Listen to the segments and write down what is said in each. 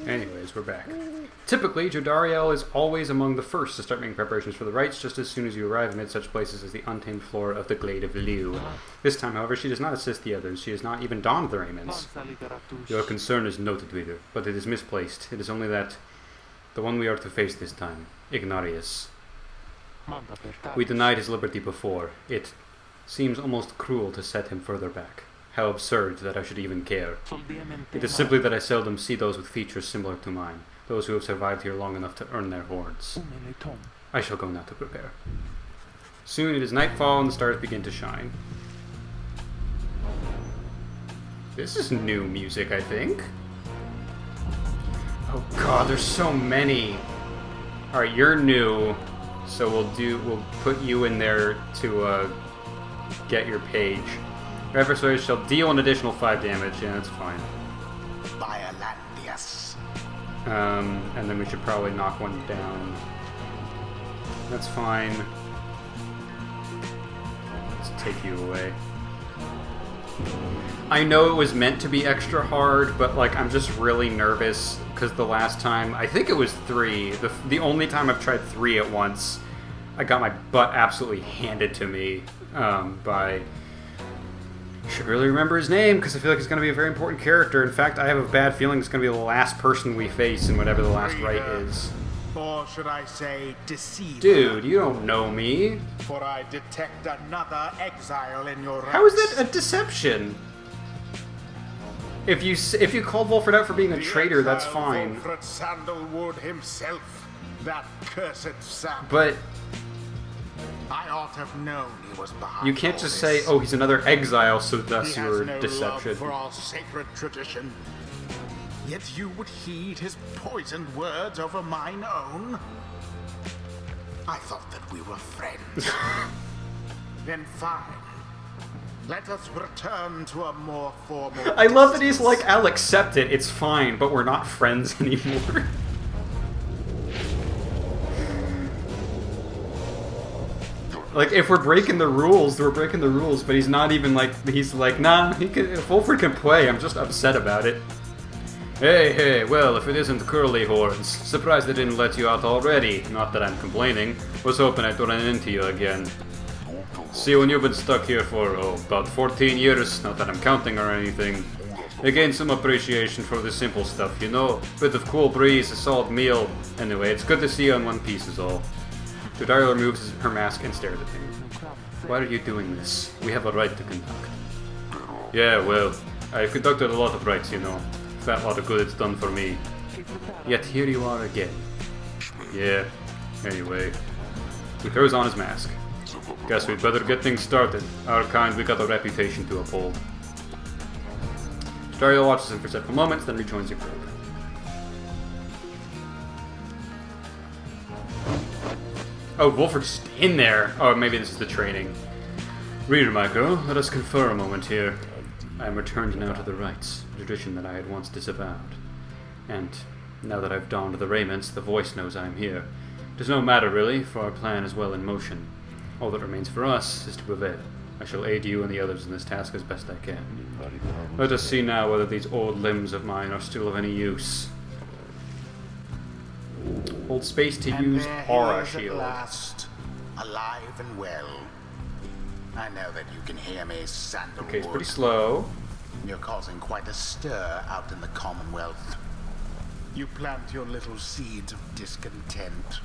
Anyways, we're back. Typically, Jodariel is always among the first to start making preparations for the rites just as soon as you arrive amid such places as the untamed flora of the Glade of Liu. This time, however, she does not assist the others. She has not even donned the raiments. Your concern is noted, reader, but it is misplaced. It is only that the one we are to face this time, Ignarius. We denied his liberty before. It seems almost cruel to set him further back. How absurd that I should even care. It is simply that I seldom see those with features similar to mine, those who have survived here long enough to earn their horns. I shall go now to prepare. Soon it is nightfall and the stars begin to shine. This is new music, I think. Oh god, there's so many. Alright, you're new, so we'll put you in there to get your page. Your adversaries shall deal an additional 5 damage. Yeah, that's fine. And then we should probably knock one down. That's fine. Let's take you away. I know it was meant to be extra hard, but like I'm just really nervous because the last time, I think it was 3, the only time I've tried 3 at once, I got my butt absolutely handed to me by... I should really remember his name, because I feel like he's going to be a very important character. In fact, I have a bad feeling it's going to be the last person we face in whatever the last rite is. Or should I say, deceive? Dude, you don't know me. For I detect another exile in your ranks. How is that a deception? If you called Wolfred out for being a traitor, that's fine. Wolfred Sandalwood himself, that cursed sap. But... I ought to have known he was behind. You can't just say, "Oh, he's another exile," so thus your deception. Love for our sacred tradition. Yet you would heed his poisoned words over mine own. I thought that we were friends. Then fine. Let us return to a more formal. I love that he's like, "I'll accept it. It's fine, but we're not friends anymore." Like, if we're breaking the rules, we're breaking the rules, but he's not even like, he's like, nah, if Wolfred can play, I'm just upset about it. Hey, well, if it isn't Curly Horns, surprised they didn't let you out already. Not that I'm complaining, was hoping I'd run into you again. See, when you've been stuck here for, about 14 years, not that I'm counting or anything, I gained some appreciation for the simple stuff, you know? Bit of cool breeze, a solid meal. Anyway, it's good to see you in one piece is all. Jodariel removes her mask and stares at me. Why are you doing this? We have a right to conduct. Yeah, well, I've conducted a lot of rites, you know. Fat lot of good it's done for me. Yet here you are again. Yeah, anyway. He throws on his mask. Guess we'd better get things started. Our kind, we got a reputation to uphold. Jodariel watches him for several moments, then rejoins the group. Oh, Wolfred's in there! Oh, maybe this is the training. Reader, my girl, let us confer a moment here. I am returned now to the rites, a tradition that I had once disavowed. And now that I've donned the raiments, the voice knows I am here. It is no matter, really, for our plan is well in motion. All that remains for us is to prevail. I shall aid you and the others in this task as best I can. Let us see now whether these old limbs of mine are still of any use. Hold space to use aura shield. At last, alive and well. I know that you can hear me, Sandalwood. Okay, it's pretty slow. You're causing quite a stir out in the Commonwealth. You plant your little seeds of discontent.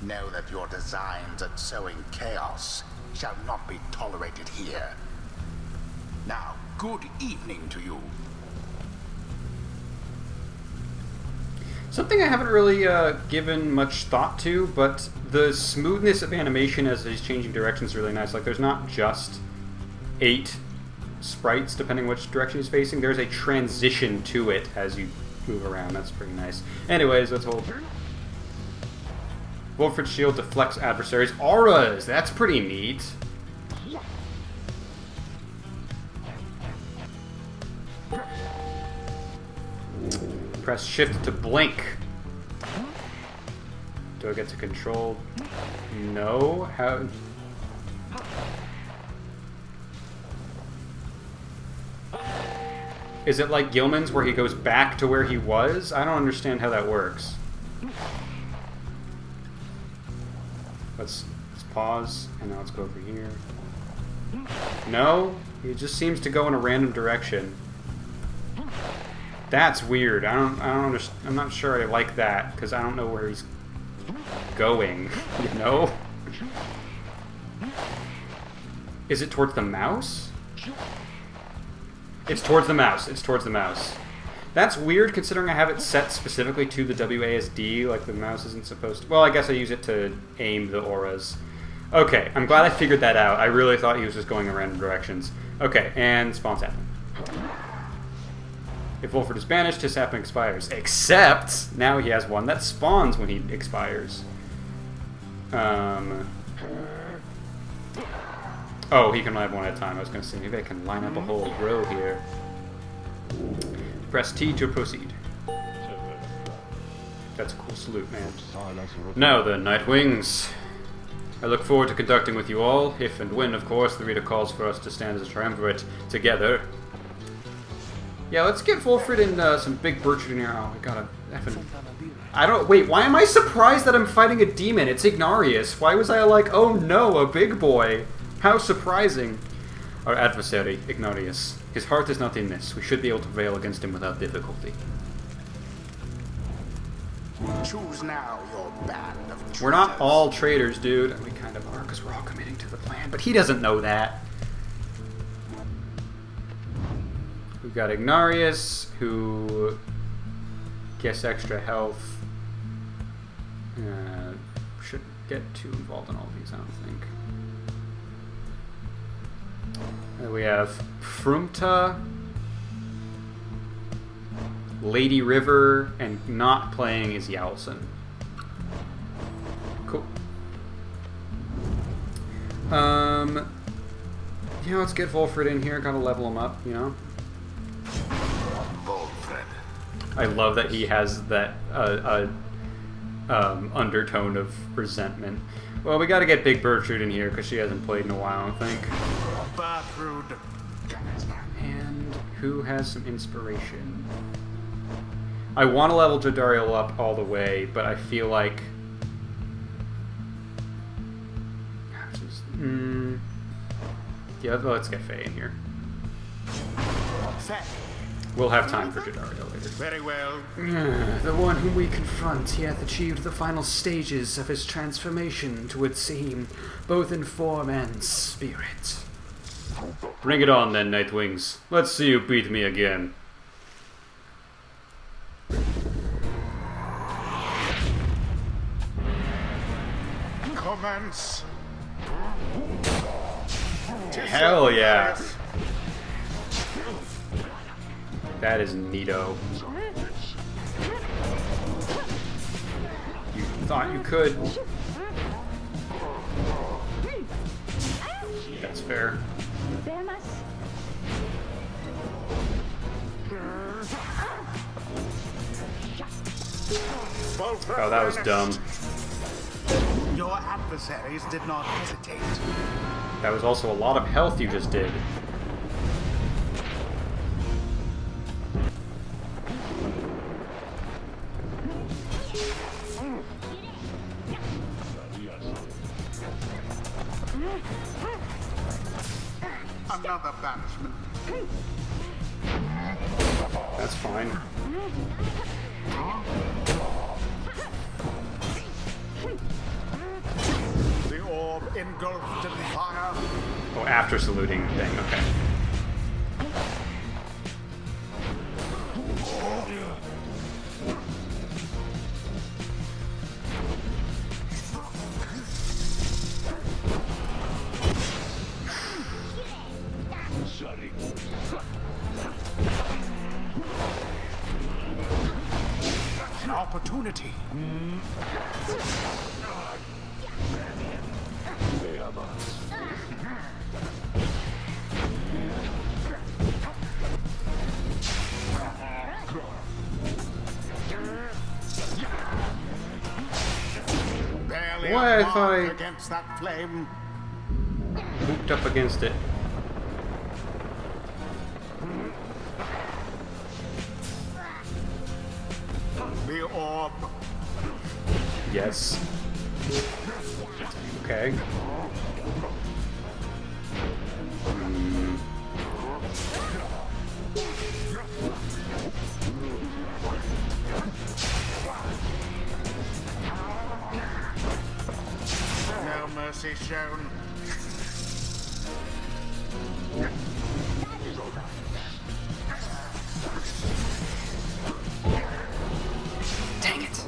Know that your designs at sowing chaos shall not be tolerated here. Now, good evening to you. Something I haven't really given much thought to, but the smoothness of animation as he's changing directions is really nice. Like, there's not just 8 sprites, depending which direction he's facing. There's a transition to it as you move around. That's pretty nice. Anyways, let's hold. Wolfred's shield deflects adversaries' auras. That's pretty neat. Press shift to blink. Do I get to control? No? How? Is it like Gilman's where he goes back to where he was? I don't understand how that works. Let's pause, and now let's go over here. No? He just seems to go in a random direction. That's weird. I don't understand. I'm not sure I like that, because I don't know where he's going, you know? Is it towards the mouse? It's towards the mouse. It's towards the mouse. That's weird, considering I have it set specifically to the WASD, like the mouse isn't supposed to... Well, I guess I use it to aim the auras. Okay, I'm glad I figured that out. I really thought he was just going in random directions. Okay, and spawn sapling. If Wolford is banished, his sapling expires. Except, now he has one that spawns when he expires. Oh, he can only have one at a time. I was going to say, maybe I can line up a whole row here. Press T to proceed. That's a cool salute, man. Now then, Nightwings. I look forward to conducting with you all, if and when, of course, the reader calls for us to stand as a triumvirate together. Yeah, let's get Wolford and some big Bertrude in here. Oh, I gotta effing... I don't... Wait, why am I surprised that I'm fighting a demon? It's Ignarius. Why was I like, oh no, a big boy? How surprising. Our adversary, Ignarius. His heart is not in this. We should be able to prevail against him without difficulty. Choose now your band of traitors. We're not all traitors, dude. We kind of are, because we're all committing to the plan. But he doesn't know that. We've got Ignarius, who gets extra health. Shouldn't get too involved in all these, I don't think. We have Frumta, Lady River, and not playing is Yowlson. Cool. You know, let's get Wolford in here. Gotta level him up, you know? Wolfred. I love that he has that undertone of resentment. Well, we gotta get Big Bertrude in here, because she hasn't played in a while, I think. Bertrude. And who has some inspiration? I want to level Jodariel up all the way, but I feel like... Yeah, let's get Faye in here. Faye. We'll have time for Jodariel later. Very well. The one whom we confront, he hath achieved the final stages of his transformation, to would seem, both in form and spirit. Bring it on then, Nightwings. Let's see you beat me again. Commence. Hell yeah. That is neato. You thought you could. That's fair. Oh, that was dumb. Your adversaries did not hesitate. That was also a lot of health you just did. Another banishment. That's fine. The orb engulfed in fire. Oh, after saluting. Dang, okay. An opportunity. Barely Why, a I thought mark against that flame. Hooped up against it. The orb. Yes. Okay. No mercy shown. Dang it.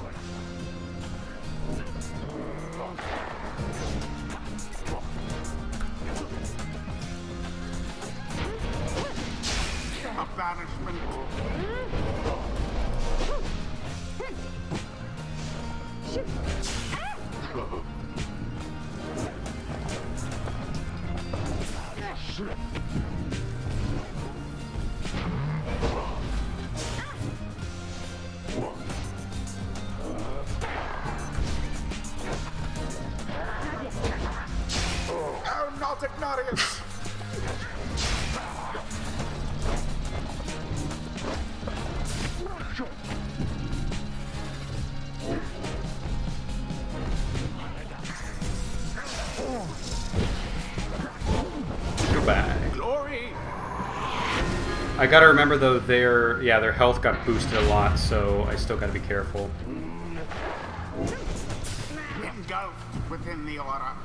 A banishment. Oh, not Ignatius! Goodbye. Glory! I gotta remember though, their health got boosted a lot, so I still gotta be careful. Engulfed within the aura.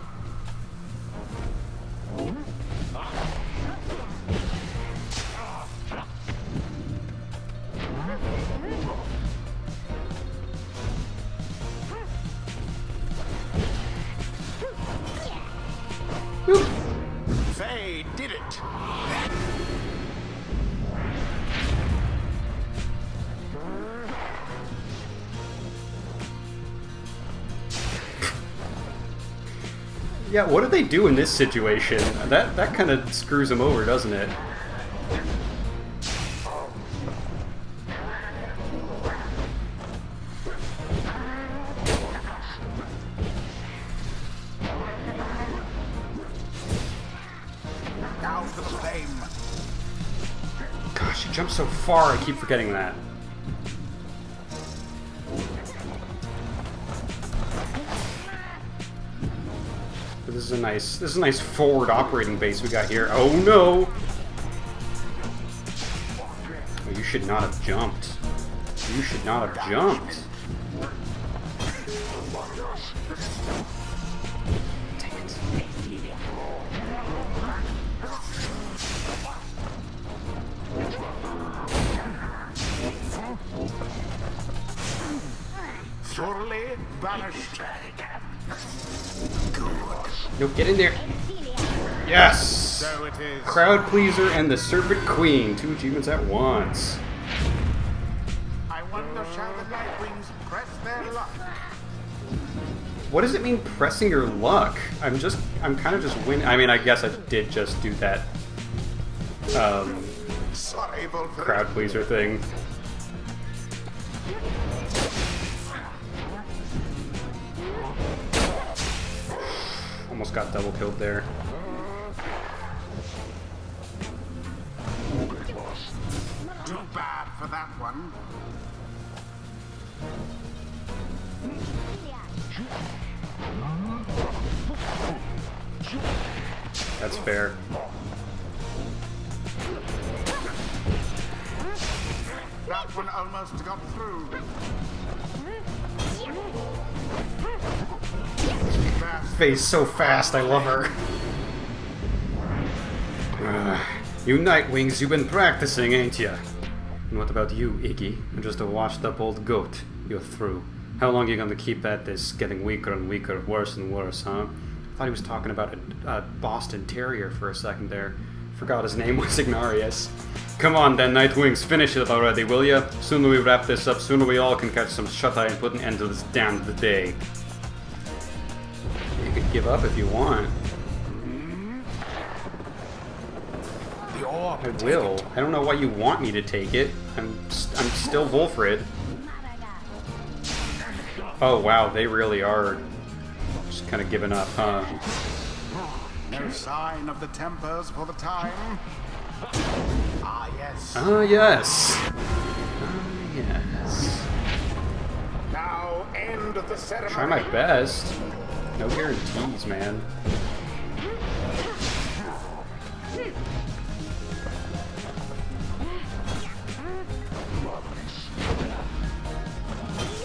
Whew. They did it. Yeah, what do they do in this situation? That kind of screws them over, doesn't it? Now for the flame. Gosh, he jumps so far, I keep forgetting that. But this is a nice forward operating base we got here. Oh no! Oh, you should not have jumped. You should not have jumped. Dang it. Surely banished. No, get in there. Yes! So it is. Crowd Pleaser and the Serpent Queen. 2 achievements at once. I wonder shall the Nightwings press their luck? What does it mean, pressing your luck? I'm kind of just winning. I mean, I guess I did just do that Sorry, Bolford. Crowd Pleaser thing. Almost got double killed there. Too bad for that one. That's fair. That one almost got through. Phase so fast, I love her. You Nightwings, you've been practicing, ain't ya? And what about you, Iggy? You're just a washed-up old goat. You're through. How long are you gonna keep at this? Getting weaker and weaker, worse and worse, huh? I thought he was talking about a Boston Terrier for a second there. Forgot his name was Ignatius. Come on then, Nightwings, finish it already, will ya? Sooner we wrap this up, sooner we all can catch some shut-eye and put an end to this damned day. You could give up if you want. I will. I don't know why you want me to take it. I'm still Wolfred. Oh wow, they really are just kind of giving up, huh? No sign of the tempers for the time. Ah, yes. Ah, yes. Ah, yes. end of the ceremony. Try my best. No guarantees, man.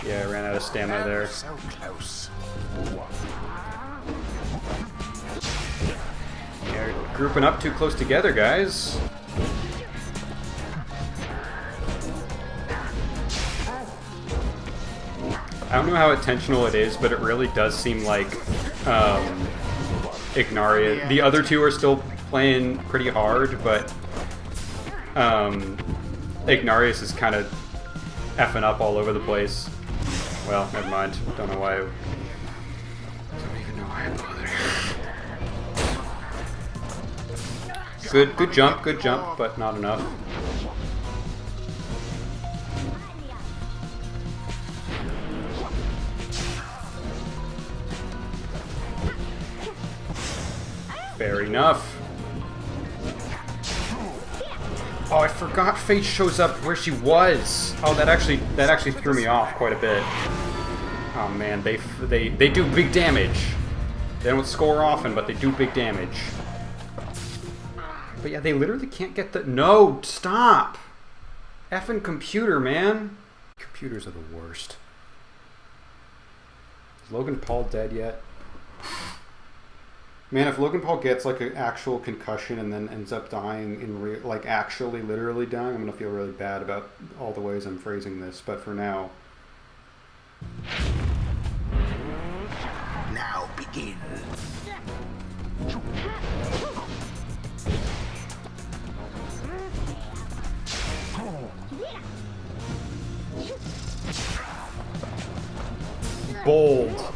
Yeah, I ran out of stamina there. So close. Yeah, grouping up too close together, guys. I don't know how intentional it is, but it really does seem like Ignaria. The other two are still playing pretty hard, but Ignarius is kind of effing up all over the place. Well, never mind. Don't know why. Don't even know why I bothered. Good jump, but not enough. Fair enough. Oh, I forgot Fate shows up where she was. Oh, that actually threw me off quite a bit. Oh man, they do big damage. They don't score often, but they do big damage. But yeah, they literally can't get the... No, stop! Effing computer, man. Computers are the worst. Is Logan Paul dead yet? Man, if Logan Paul gets like an actual concussion and then ends up dying in like actually literally dying, I'm gonna feel really bad about all the ways I'm phrasing this. But for now, now begin. bold.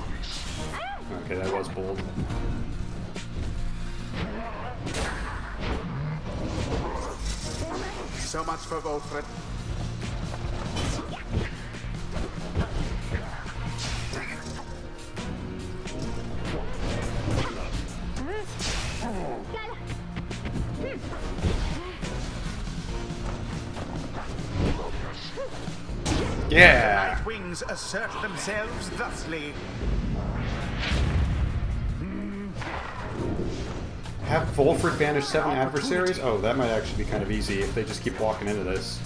Okay, that was bold. So much for Wolfred. Yeah! Night wings assert themselves thusly. Have Volfred banish 7 adversaries? Oh, that might actually be kind of easy if they just keep walking into this.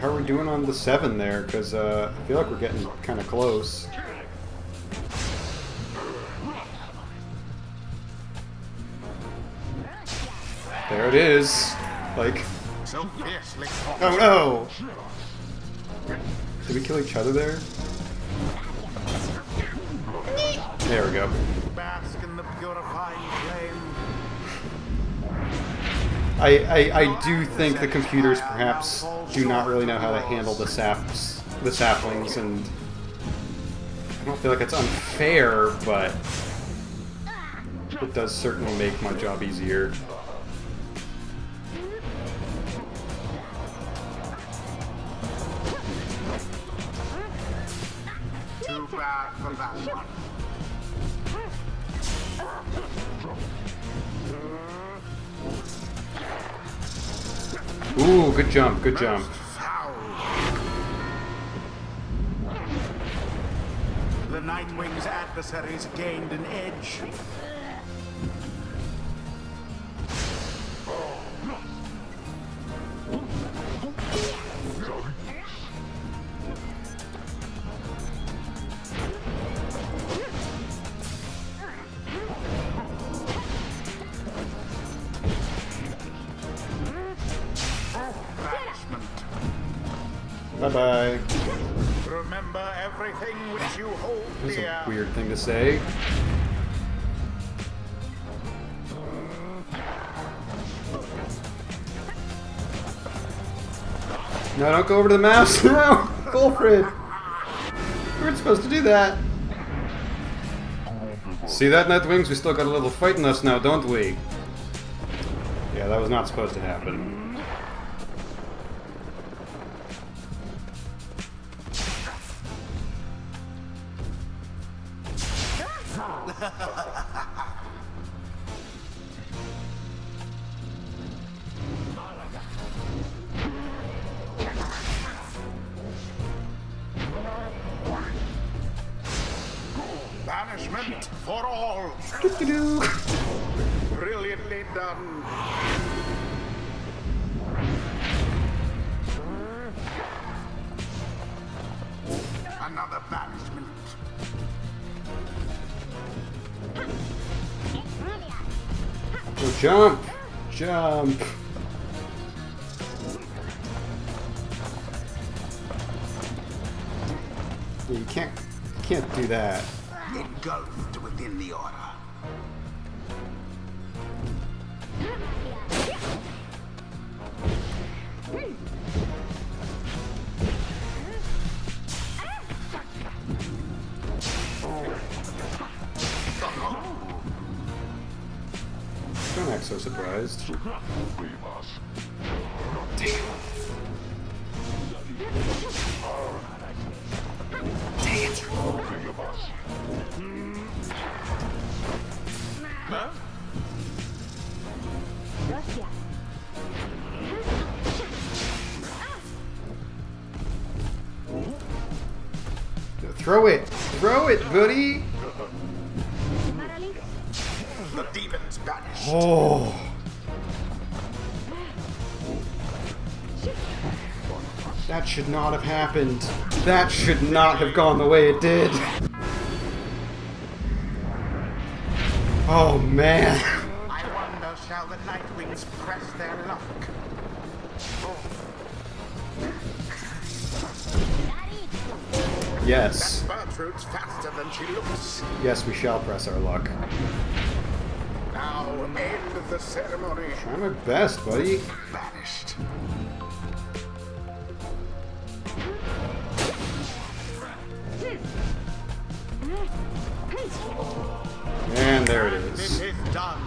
How are we doing on the 7 there? Because I feel like we're getting kind of close. There it is. Like. Oh no! Did we kill each other there? There we go. Bask in the purifying flame. I do think the computers perhaps do not really know how to handle the saplings, and I don't feel like it's unfair, but it does certainly make my job easier. Too bad for that one. Ooh, good jump, good jump. The Nightwing's adversaries gained an edge. Bye-bye. Remember everything which you hold That's dear. a weird thing to say. No, don't go over to the mouse. No! Golfred! We weren't supposed to do that. See that, Nightwings? We still got a little fight in us now, don't we? Yeah, that was not supposed to happen. Banishment for all. Brilliantly done. Another banishment. Oh, jump! Jump! Yeah, you can't do that. Engulfed within the order. Don't act so surprised. Damn. Dang it. Huh? Throw it! Throw it, buddy! The demon's banished. Oh. That should not have happened. That should not have gone the way it did. Oh, man. I wonder, shall the Nightwings press their luck? Yes. Bertrude's faster than she looks. Yes, we shall press our luck. Now end the ceremony. Try my best, buddy. Banished. And there it It is. is done.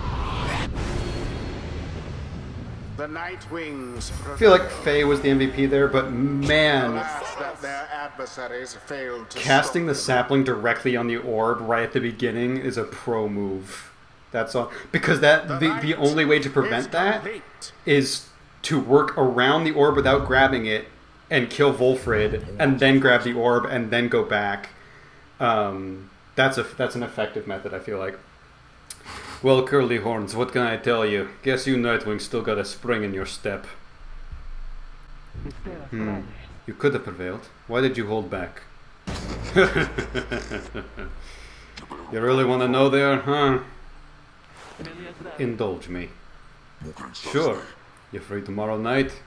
The Nightwings. I feel like Faye was the MVP there, but man, Alas, that their adversaries failed to casting the stop sapling directly on the orb right at the beginning is a pro move. That's all. Because that the only way to prevent that is to work around the orb without grabbing it and kill Wolfrid, and then grab the orb and then go back. That's an effective method, I feel like. Well, Curly Horns, what can I tell you? Guess you Nightwing still got a spring in your step. You could have prevailed. Why did you hold back? You really want to know there, huh? Indulge me. Sure. You free tomorrow night?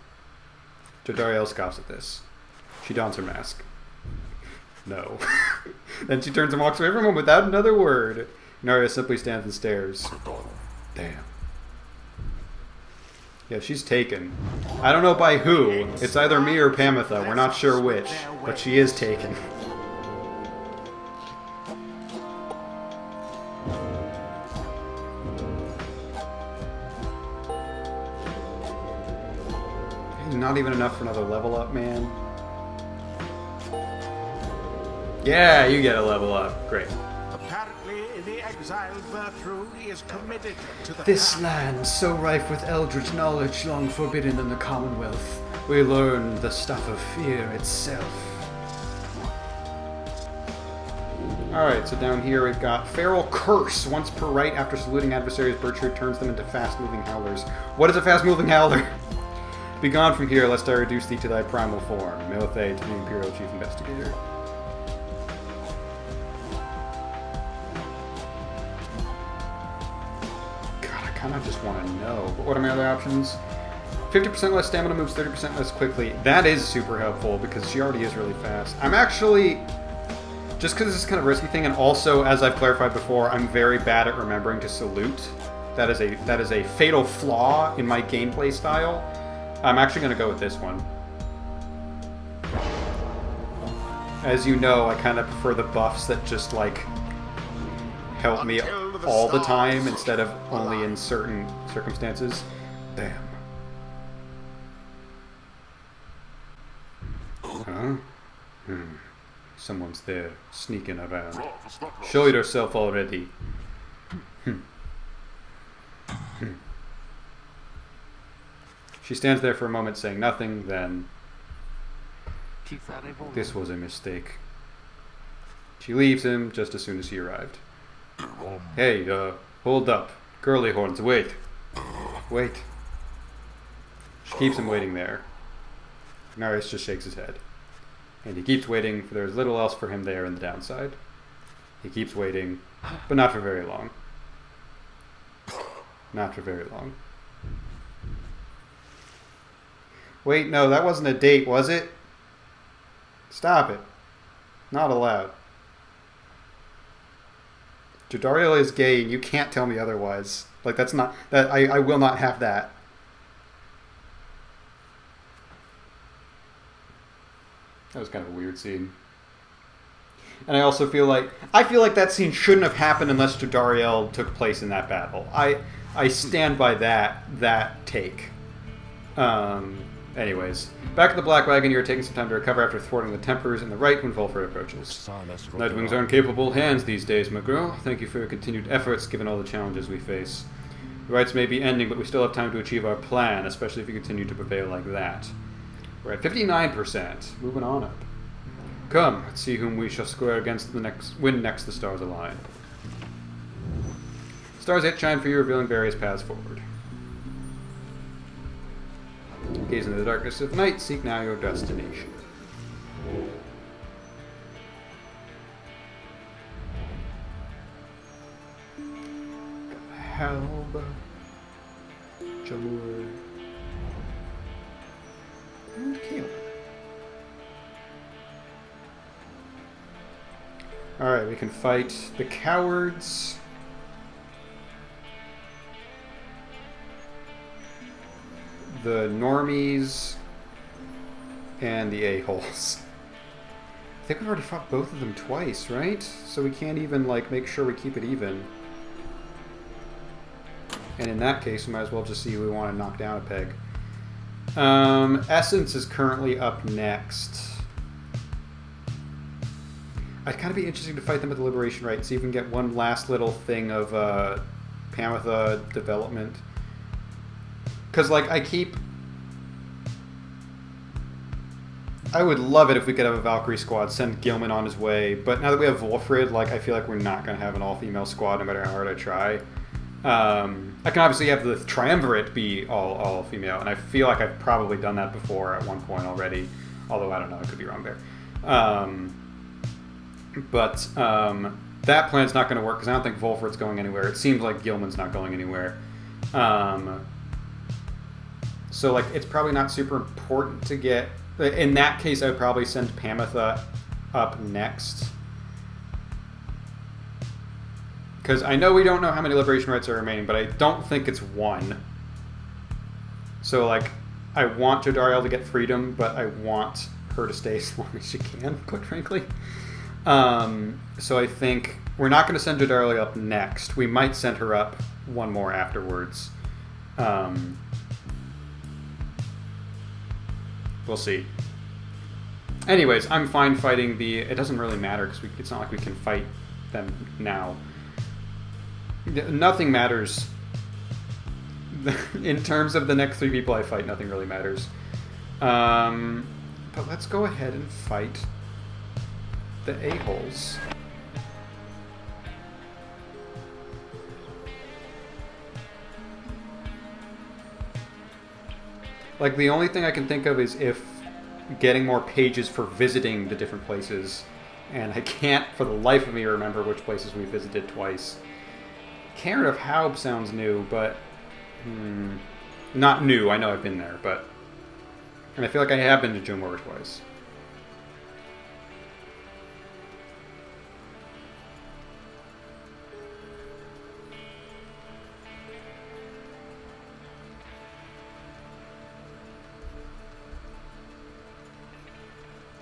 Jodariel scoffs at this. She dons her mask. No. Then she turns and walks away from him without another word. Narya simply stands and stares. Damn. Yeah, she's taken. I don't know by who. It's either me or Pamitha. We're not sure which. But she is taken. Not even enough for another level up, man. Yeah, you get a level up. Great. Apparently, the exiled Bertrude is committed to the This path. land, so rife with eldritch knowledge long forbidden in the Commonwealth, we learn the stuff of fear itself. Alright, so down here we've got Feral Curse. Once per right after saluting adversaries, Bertrude turns them into fast-moving howlers. What is a fast-moving howler? Be gone from here, lest I reduce thee to thy primal form. Milthe to the Imperial Chief Investigator. God, I kind of just want to know. But what are my other options? 50% less stamina, moves 30% less quickly. That is super helpful because she already is really fast. I'm actually, just because this is kind of a risky thing, and also, as I've clarified before, I'm very bad at remembering to salute. That is a fatal flaw in my gameplay style. I'm actually going to go with this one. As you know, I kind of prefer the buffs that just, like, help me all the time instead of only in certain circumstances. Damn. Huh? Someone's there, sneaking around. Show yourself already. She stands there for a moment saying nothing, then... This was a mistake. She leaves him just as soon as he arrived. Hey, hold up. Girly horns, wait. Wait. She keeps him waiting there. Narius just shakes his head. And he keeps waiting, for there's little else for him there in the downside. He keeps waiting, but not for very long. Not for very long. Wait, no, that wasn't a date, was it? Stop it. Not allowed. Jodariel is gay, and you can't tell me otherwise. Like, that's not... that I will not have that. That was kind of a weird scene. And I also feel like... I feel like that scene shouldn't have happened unless Jodariel took place in that battle. I stand by that take. Anyways. Back at the Black Wagon, you're taking some time to recover after thwarting the Tempers in the right when Volfred approaches. Nightwings aren't capable hands these days, my girl. Thank you for your continued efforts, given all the challenges we face. The rites may be ending, but we still have time to achieve our plan, especially if you continue to prevail like that. We're at 59%. Moving on up. Come, let's see whom we shall square against when next the stars align. Stars yet shine for you, revealing various paths forward. Gaze into the darkness of night, seek now your destination. Halb, Jalur, and Keelan. Alright, we can fight the cowards. The normies. And the a-holes. I think we've already fought both of them twice, right? So we can't even, like, make sure we keep it even. And in that case, we might as well just see who we want to knock down a peg. Essence is currently up next. I'd kind of be interesting to fight them at the Liberation Rite, see if we can get one last little thing of Pamitha development. Because, like, I would love it if we could have a Valkyrie squad, send Gilman on his way, but now that we have Volfred, like, I feel like we're not going to have an all-female squad no matter how hard I try. I can obviously have the Triumvirate be all-female, and I feel like I've probably done that before at one point already, although I don't know, I could be wrong there. But that plan's not going to work, because I don't think Volfred's going anywhere. It seems like Gilman's not going anywhere. So, like, it's probably not super important to get... In that case, I would probably send Pamitha up next. Because I know we don't know how many Liberation Rites are remaining, but I don't think it's one. So, like, I want Jodariel to get freedom, but I want her to stay as long as she can, quite frankly. So I think we're not going to send Jodariel up next. We might send her up one more afterwards. We'll see. Anyways, I'm fine fighting the... It doesn't really matter, because it's not like we can fight them now. Nothing matters. In terms of the next three people I fight, nothing really matters. But let's go ahead and fight the a-holes. Like, the only thing I can think of is if getting more pages for visiting the different places, and I can't for the life of me remember which places we visited twice. Cairn of Haub sounds new, but not new. I know I've been there, but... And I feel like I have been to Jumor twice.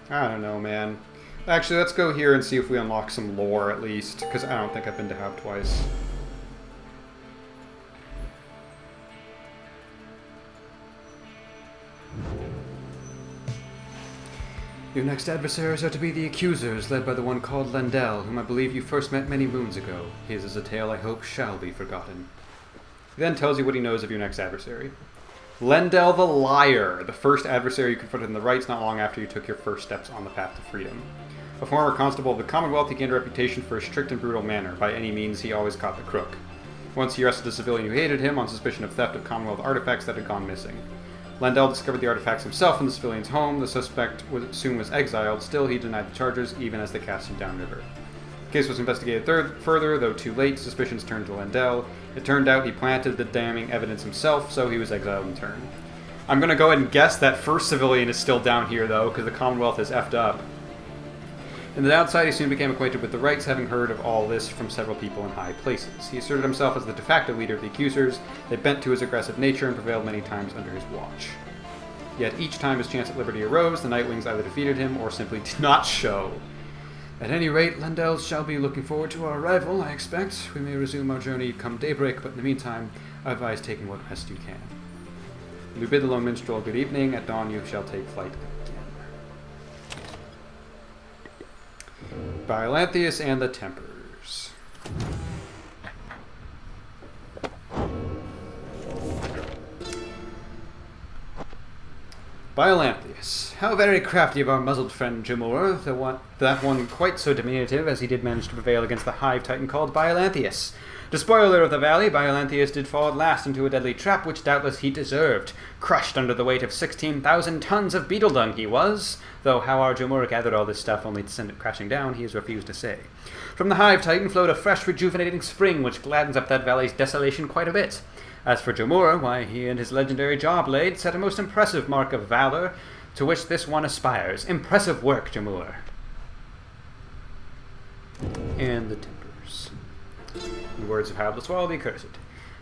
I don't know, man. Actually, let's go here and see if we unlock some lore at least, because I don't think I've been to Hab twice. Your next adversaries are to be the Accusers, led by the one called Lendel, whom I believe you first met many moons ago. His is a tale I hope shall be forgotten. He then tells you what he knows of your next adversary. Lendel the Liar, the first adversary you confronted in the Rights not long after you took your first steps on the path to freedom. A former constable of the Commonwealth, he gained a reputation for a strict and brutal manner. By any means, he always caught the crook. Once he arrested a civilian who hated him on suspicion of theft of Commonwealth artifacts that had gone missing. Lendel discovered the artifacts himself in the civilian's home. The suspect soon was exiled. Still, he denied the charges, even as they cast him downriver. The case was investigated further, though too late. Suspicions turned to Lendel. It turned out he planted the damning evidence himself, so he was exiled in turn. I'm going to go ahead and guess that first civilian is still down here, though, because the Commonwealth has effed up. In the downside, he soon became acquainted with the Rights, having heard of all this from several people in high places. He asserted himself as the de facto leader of the Accusers. They bent to his aggressive nature and prevailed many times under his watch. Yet each time his chance at liberty arose, the Nightwings either defeated him or simply did not show. At any rate, Lendel shall be looking forward to our arrival, I expect. We may resume our journey come daybreak, but in the meantime, I advise taking what rest you can. You bid the lone minstrel good evening. At dawn you shall take flight again. Biolanthius and the Tempers. Biolanthius. How very crafty of our muzzled friend Jamur, that one quite so diminutive as he did manage to prevail against the hive titan called Biolanthius. Despoiler of the valley, Biolanthius did fall at last into a deadly trap which doubtless he deserved. Crushed under the weight of 16,000 tons of beetle dung he was, though how our Jamur gathered all this stuff only to send it crashing down he has refused to say. From the hive titan flowed a fresh rejuvenating spring which gladdens up that valley's desolation quite a bit. As for Jamur, why, he and his legendary jaw blade set a most impressive mark of valor to which this one aspires. Impressive work, Jamur. And the Tempers. In the words of Hal the Swallow the Accursed.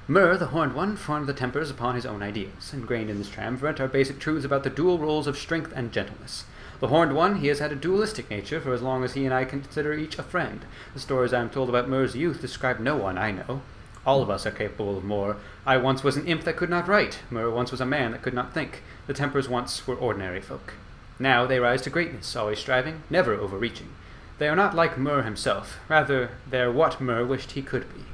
Myr, the Horned One, formed the Tempers upon his own ideals. Ingrained in this triumvirate are basic truths about the dual roles of strength and gentleness. The Horned One, he has had a dualistic nature for as long as he and I consider each a friend. The stories I am told about Myr's youth describe no one I know. All of us are capable of more. I once was an imp that could not write. Myr once was a man that could not think. The Tempers once were ordinary folk. Now they rise to greatness, always striving, never overreaching. They are not like Myr himself. Rather, they're what Myr wished he could be.